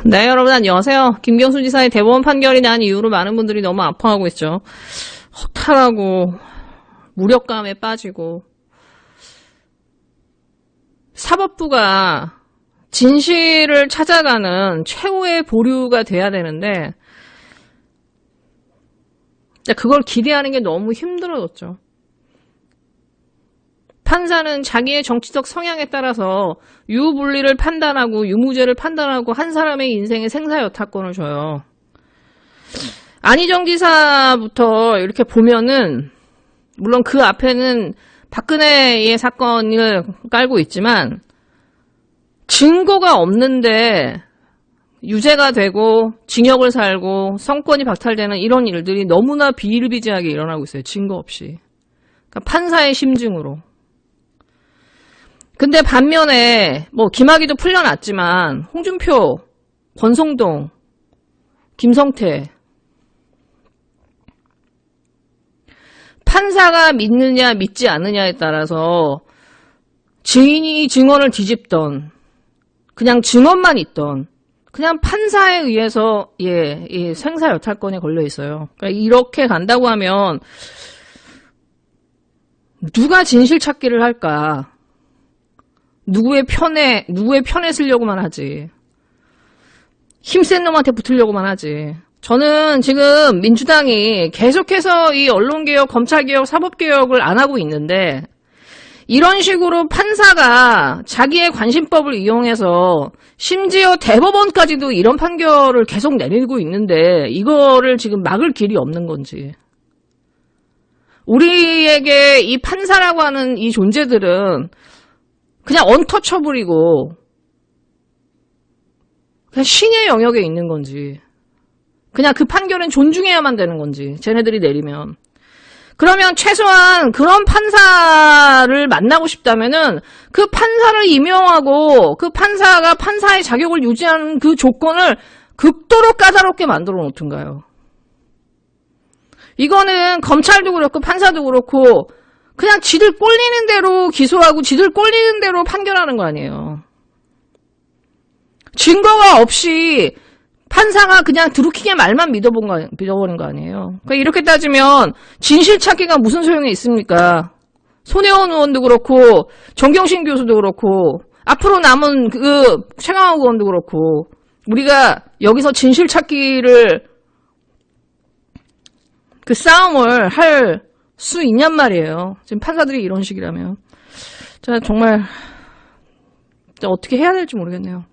네, 여러분 안녕하세요. 김경수 지사의 대법원 판결이 난 이후로 많은 분들이 너무 아파하고 있죠. 허탈하고 무력감에 빠지고 사법부가 진실을 찾아가는 최후의 보류가 돼야 되는데 그걸 기대하는 게 너무 힘들어졌죠. 판사는 자기의 정치적 성향에 따라서 유불리를 판단하고 유무죄를 판단하고 한 사람의 인생의 생사여타권을 줘요. 안희정 지사부터 이렇게 보면은 물론 그 앞에는 박근혜의 사건을 깔고 있지만 증거가 없는데 유죄가 되고 징역을 살고 성권이 박탈되는 이런 일들이 너무나 비일비재하게 일어나고 있어요. 증거 없이. 그러니까 판사의 심증으로. 근데 반면에 뭐 김학의도 풀려났지만 홍준표, 권성동, 김성태 판사가 믿느냐 믿지 않느냐에 따라서 증인이 증언을 뒤집던 그냥 증언만 있던 그냥 판사에 의해서 생사여탈권에 걸려 있어요. 그러니까 이렇게 간다고 하면 누가 진실 찾기를 할까? 누구의 편에 쓰려고만 하지. 힘센 놈한테 붙으려고만 하지. 저는 지금 민주당이 계속해서 이 언론개혁, 검찰개혁, 사법개혁을 안 하고 있는데 이런 식으로 판사가 자기의 관심법을 이용해서 심지어 대법원까지도 이런 판결을 계속 내리고 있는데 이거를 지금 막을 길이 없는 건지. 우리에게 이 판사라고 하는 이 존재들은 그냥 언터처블이고 그냥 신의 영역에 있는 건지 그냥 그 판결은 존중해야만 되는 건지 쟤네들이 내리면 그러면 최소한 그런 판사를 만나고 싶다면은 그 판사를 임용하고 그 판사가 판사의 자격을 유지하는 그 조건을 극도로 까다롭게 만들어 놓든가요. 이거는 검찰도 그렇고 판사도 그렇고 그냥 지들 꼴리는 대로 기소하고 지들 꼴리는 대로 판결하는 거 아니에요. 증거가 없이 판사가 그냥 드루킹의 말만 믿어버린 거 아니에요. 그러니까 이렇게 따지면 진실 찾기가 무슨 소용이 있습니까? 손혜원 의원도 그렇고 정경심 교수도 그렇고 앞으로 남은 그 최강욱 의원도 그렇고 우리가 여기서 진실 찾기를 그 싸움을 할 수 있냔 말이에요. 지금 판사들이 이런 식이라면. 자, 정말 어떻게 해야 될지 모르겠네요.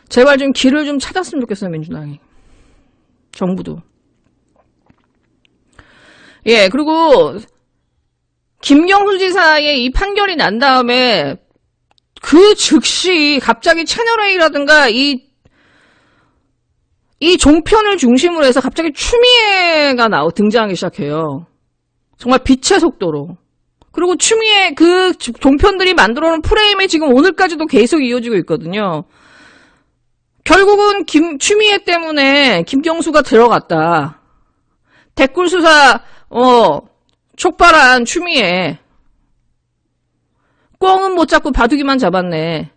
제발 좀 길을 좀 찾았으면 좋겠어요, 민주당이. 정부도. 예, 그리고 김경수 지사의 이 판결이 난 다음에 그 즉시 갑자기 채널A라든가 이 종편을 중심으로 해서 갑자기 추미애가 등장하기 시작해요. 정말 빛의 속도로. 그리고 추미애 그 종편들이 만들어놓은 프레임이 지금 오늘까지도 계속 이어지고 있거든요. 결국은 추미애 때문에 김경수가 들어갔다. 댓글 수사 촉발한 추미애. 꿩은 못 잡고 바둑이만 잡았네.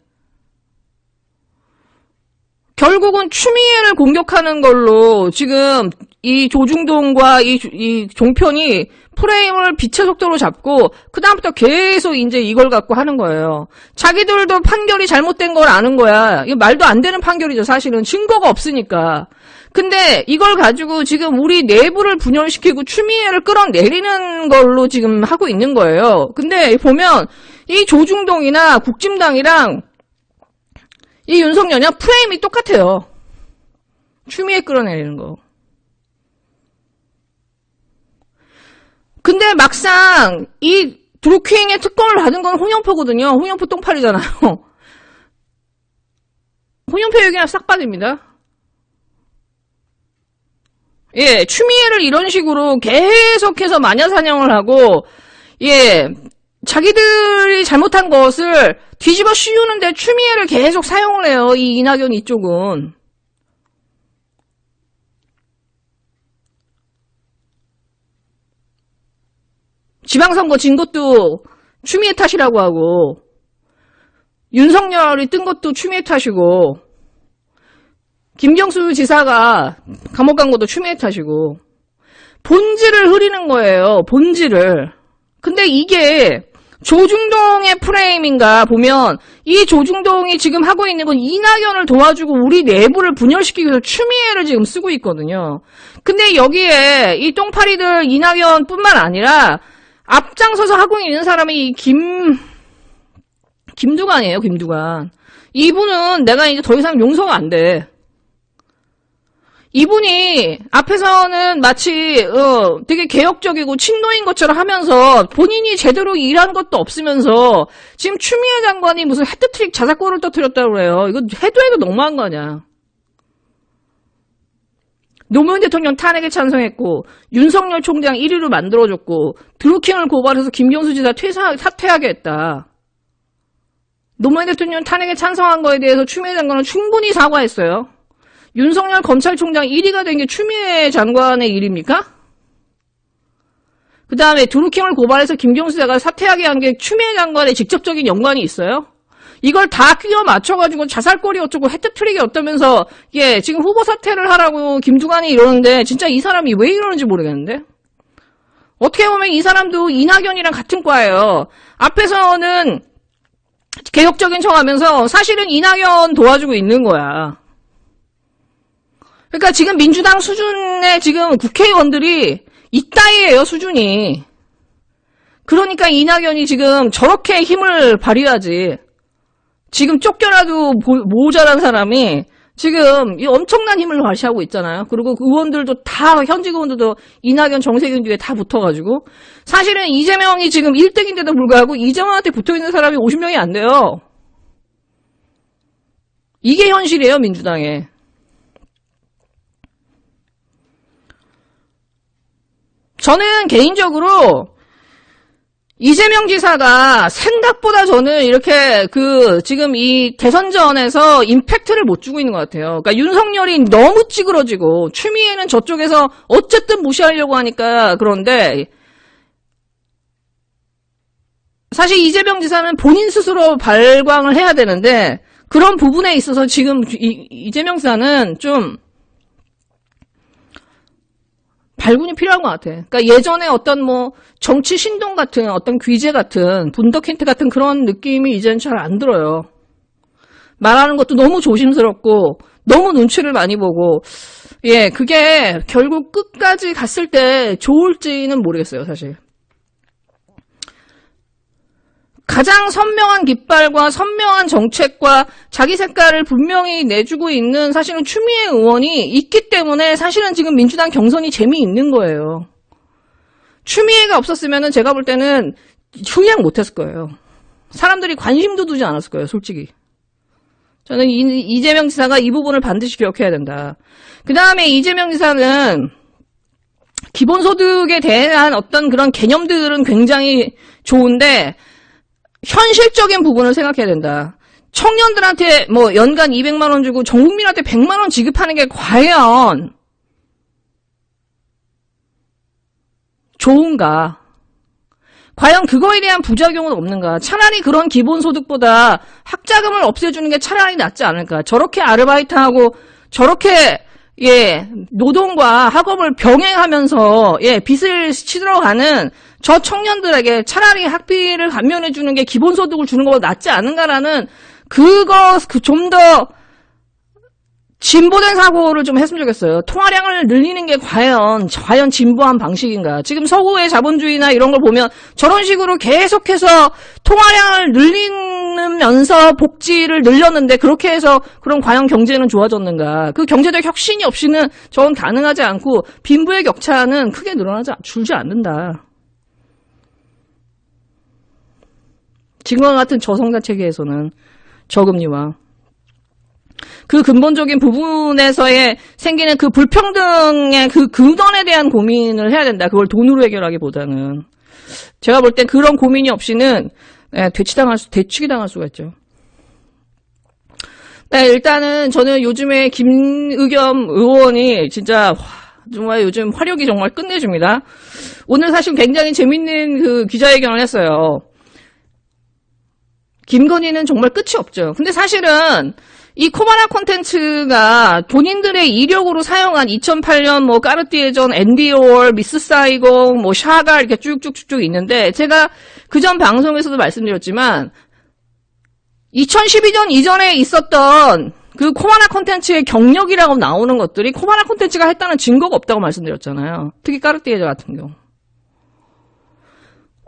결국은 추미애를 공격하는 걸로 지금 이 조중동과 이 종편이 프레임을 빛의 속도로 잡고 그다음부터 계속 이제 이걸 갖고 하는 거예요. 자기들도 판결이 잘못된 걸 아는 거야. 이거 말도 안 되는 판결이죠. 사실은 증거가 없으니까. 근데 이걸 가지고 지금 우리 내부를 분열시키고 추미애를 끌어내리는 걸로 지금 하고 있는 거예요. 근데 보면 이 조중동이나 국진당이랑 이 윤석열이랑 프레임이 똑같아요. 추미애 끌어내리는 거. 근데 막상 이 드루킹의 특검을 받은 건 홍영표거든요. 홍영표 똥팔이잖아요. 홍영표 얘기는 싹 빠집니다. 예, 추미애를 이런 식으로 계속해서 마녀사냥을 하고 자기들이 잘못한 것을 뒤집어 씌우는데 추미애를 계속 사용을 해요. 이 이낙연 이쪽은. 지방선거 진 것도 추미애 탓이라고 하고 윤석열이 뜬 것도 추미애 탓이고 김경수 지사가 감옥 간 것도 추미애 탓이고 본질을 흐리는 거예요. 본질을. 근데 이게 조중동의 프레임인가 보면 이 조중동이 지금 하고 있는 건 이낙연을 도와주고 우리 내부를 분열시키기 위해서 추미애를 지금 쓰고 있거든요. 근데 여기에 이 똥파리들 이낙연뿐만 아니라 앞장서서 하고 있는 사람이 이 김두관이에요. 김두관. 이분은 내가 이제 더 이상 용서가 안 돼. 이분이 앞에서는 마치 되게 개혁적이고 친노인 것처럼 하면서 본인이 제대로 일한 것도 없으면서 지금 추미애 장관이 무슨 해트트릭 자작골을 터뜨렸다고 그래요. 이거 해도 너무한 거 아니야. 노무현 대통령 탄핵에 찬성했고 윤석열 총장 1위로 만들어줬고 드루킹을 고발해서 김경수 지사 사퇴하게 했다. 노무현 대통령 탄핵에 찬성한 거에 대해서 추미애 장관은 충분히 사과했어요. 윤석열 검찰총장 1위가 된 게 추미애 장관의 일입니까? 그 다음에 드루킹을 고발해서 김경수 지사가 사퇴하게 한 게 추미애 장관의 직접적인 연관이 있어요? 이걸 다 끼워 맞춰가지고 자살골이 어쩌고 해트트릭이 어떠면서 지금 후보 사퇴를 하라고 김두관이 이러는데 진짜 이 사람이 왜 이러는지 모르겠는데? 어떻게 보면 이 사람도 이낙연이랑 같은 과예요. 앞에서는 개혁적인 척하면서 사실은 이낙연 도와주고 있는 거야. 그러니까 지금 민주당 수준의 지금 국회의원들이 이따위예요, 수준이. 그러니까 이낙연이 지금 저렇게 힘을 발휘하지. 지금 쫓겨나도 모자란 사람이 지금 이 엄청난 힘을 발휘하고 있잖아요. 그리고 그 의원들도 다, 현직 의원들도 이낙연, 정세균 뒤에 다 붙어가지고. 사실은 이재명이 지금 1등인데도 불구하고 이재명한테 붙어있는 사람이 50명이 안 돼요. 이게 현실이에요, 민주당에. 저는 개인적으로 이재명 지사가 생각보다 저는 이렇게 지금 이 대선전에서 임팩트를 못 주고 있는 것 같아요. 그러니까 윤석열이 너무 찌그러지고 추미애는 저쪽에서 어쨌든 무시하려고 하니까 그런데 사실 이재명 지사는 본인 스스로 발광을 해야 되는데 그런 부분에 있어서 지금 이재명 지사는 좀 발군이 필요한 것 같아. 그러니까 예전에 어떤 정치 신동 같은 어떤 귀재 같은 분더킨트 같은 그런 느낌이 이제는 잘 안 들어요. 말하는 것도 너무 조심스럽고 너무 눈치를 많이 보고 그게 결국 끝까지 갔을 때 좋을지는 모르겠어요, 사실. 가장 선명한 깃발과 선명한 정책과 자기 색깔을 분명히 내주고 있는 사실은 추미애 의원이 있기 때문에 사실은 지금 민주당 경선이 재미있는 거예요. 추미애가 없었으면 제가 볼 때는 휴양 못했을 거예요. 사람들이 관심도 두지 않았을 거예요, 솔직히. 저는 이재명 지사가 이 부분을 반드시 기억해야 된다. 그 다음에 이재명 지사는 기본소득에 대한 어떤 그런 개념들은 굉장히 좋은데 현실적인 부분을 생각해야 된다. 청년들한테 연간 200만 원 주고 전 국민한테 100만 원 지급하는 게 과연 좋은가? 과연 그거에 대한 부작용은 없는가? 차라리 그런 기본소득보다 학자금을 없애주는 게 차라리 낫지 않을까? 저렇게 아르바이트하고 저렇게 노동과 학업을 병행하면서 빚을 치러 가는 저 청년들에게 차라리 학비를 감면해주는 게 기본소득을 주는 것보다 낫지 않은가라는 좀 더 진보된 사고를 좀 했으면 좋겠어요. 통화량을 늘리는 게 과연 진보한 방식인가. 지금 서구의 자본주의나 이런 걸 보면 저런 식으로 계속해서 통화량을 늘리면서 복지를 늘렸는데 그렇게 해서 그럼 과연 경제는 좋아졌는가. 그 경제적 혁신이 없이는 저건 가능하지 않고 빈부의 격차는 크게 줄지 않는다. 지금과 같은 저성장 체계에서는 저금리와 그 근본적인 부분에서의 생기는 그 불평등의 그 근원에 대한 고민을 해야 된다. 그걸 돈으로 해결하기보다는. 제가 볼 땐 그런 고민이 없이는 되치기 당할 수가 있죠. 네, 일단은 저는 요즘에 김의겸 의원이 진짜 정말 요즘 화력이 정말 끝내줍니다. 오늘 사실 굉장히 재밌는 기자회견을 했어요. 김건희는 정말 끝이 없죠. 근데 사실은 이 코바나 콘텐츠가 본인들의 이력으로 사용한 2008년 뭐 까르띠에전, 앤디올, 미스 사이공, 뭐 샤가 이렇게 쭉쭉쭉쭉 있는데 제가 그전 방송에서도 말씀드렸지만 2012년 이전에 있었던 그 코바나 콘텐츠의 경력이라고 나오는 것들이 코바나 콘텐츠가 했다는 증거가 없다고 말씀드렸잖아요. 특히 까르띠에전 같은 경우.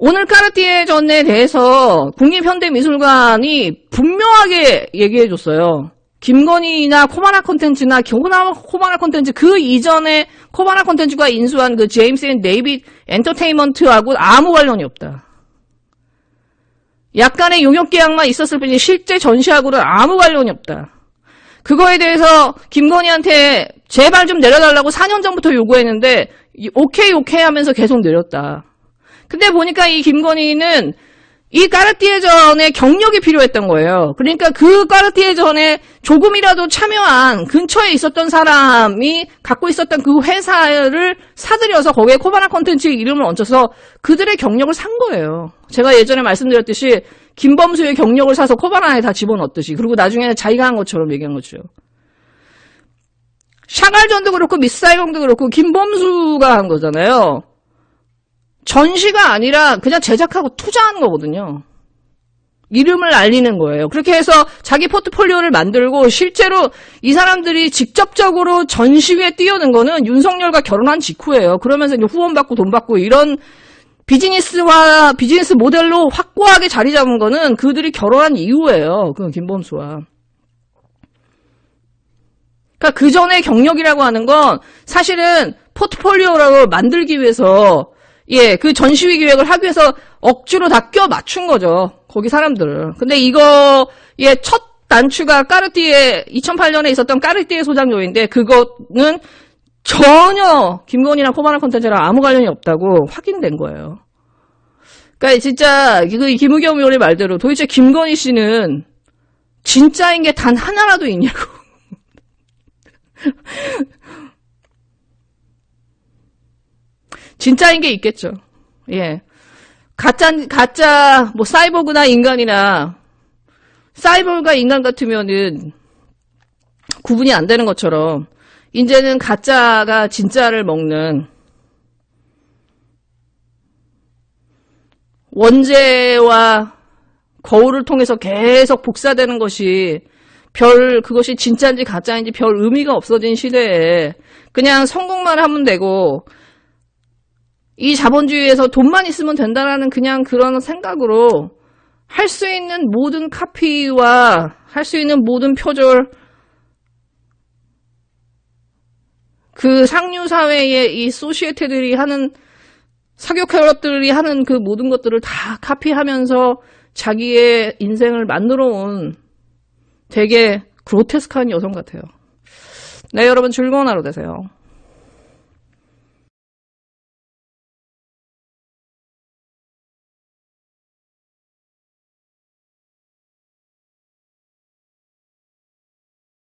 오늘 까르띠에전에 대해서 국립현대미술관이 분명하게 얘기해줬어요. 김건희나 코바나 콘텐츠나 코바나 콘텐츠 그 이전에 코바나 콘텐츠가 인수한 그 제임스 앤 데이빗 엔터테인먼트하고 아무 관련이 없다. 약간의 용역 계약만 있었을 뿐이지 실제 전시하고는 아무 관련이 없다. 그거에 대해서 김건희한테 제발 좀 내려달라고 4년 전부터 요구했는데 오케이 하면서 계속 내렸다. 근데 보니까 이 김건희는 이 까르띠에전에 경력이 필요했던 거예요. 그러니까 그 까르띠에전에 조금이라도 참여한 근처에 있었던 사람이 갖고 있었던 그 회사를 사들여서 거기에 코바나 콘텐츠의 이름을 얹혀서 그들의 경력을 산 거예요. 제가 예전에 말씀드렸듯이 김범수의 경력을 사서 코바나에 다 집어넣었듯이. 그리고 나중에는 자기가 한 것처럼 얘기한 거죠. 샤갈전도 그렇고 미스 사이공도 그렇고 김범수가 한 거잖아요. 전시가 아니라 그냥 제작하고 투자하는 거거든요. 이름을 알리는 거예요. 그렇게 해서 자기 포트폴리오를 만들고 실제로 이 사람들이 직접적으로 전시회에 뛰어든 거는 윤석열과 결혼한 직후예요. 그러면서 이제 후원받고 돈 받고 이런 비즈니스 모델로 확고하게 자리 잡은 거는 그들이 결혼한 이후예요. 그 김범수와. 그러니까 그 전에 경력이라고 하는 건 사실은 포트폴리오라고 만들기 위해서 그 전시회 기획을 하기 위해서 억지로 다 껴 맞춘 거죠. 거기 사람들을. 근데 첫 단추가 2008년에 있었던 까르띠에 소장료인데 그거는 전혀 김건희나 코바나 콘텐츠랑 아무 관련이 없다고 확인된 거예요. 그러니까 진짜 김의겸 의원의 말대로 도대체 김건희 씨는 진짜인 게 단 하나라도 있냐고. 진짜인 게 있겠죠. 가짜, 뭐, 사이보그나 인간이나, 사이보그가 인간 같으면은 구분이 안 되는 것처럼, 이제는 가짜가 진짜를 먹는, 원죄와 거울을 통해서 계속 복사되는 것이, 그것이 진짜인지 가짜인지 별 의미가 없어진 시대에, 그냥 성공만 하면 되고, 이 자본주의에서 돈만 있으면 된다라는 그냥 그런 생각으로 할 수 있는 모든 카피와 할 수 있는 모든 표절, 그 상류사회의 이 소시에테들이 하는, 사교클럽들이 하는 그 모든 것들을 다 카피하면서 자기의 인생을 만들어 온 되게 그로테스크한 여성 같아요. 네, 여러분 즐거운 하루 되세요.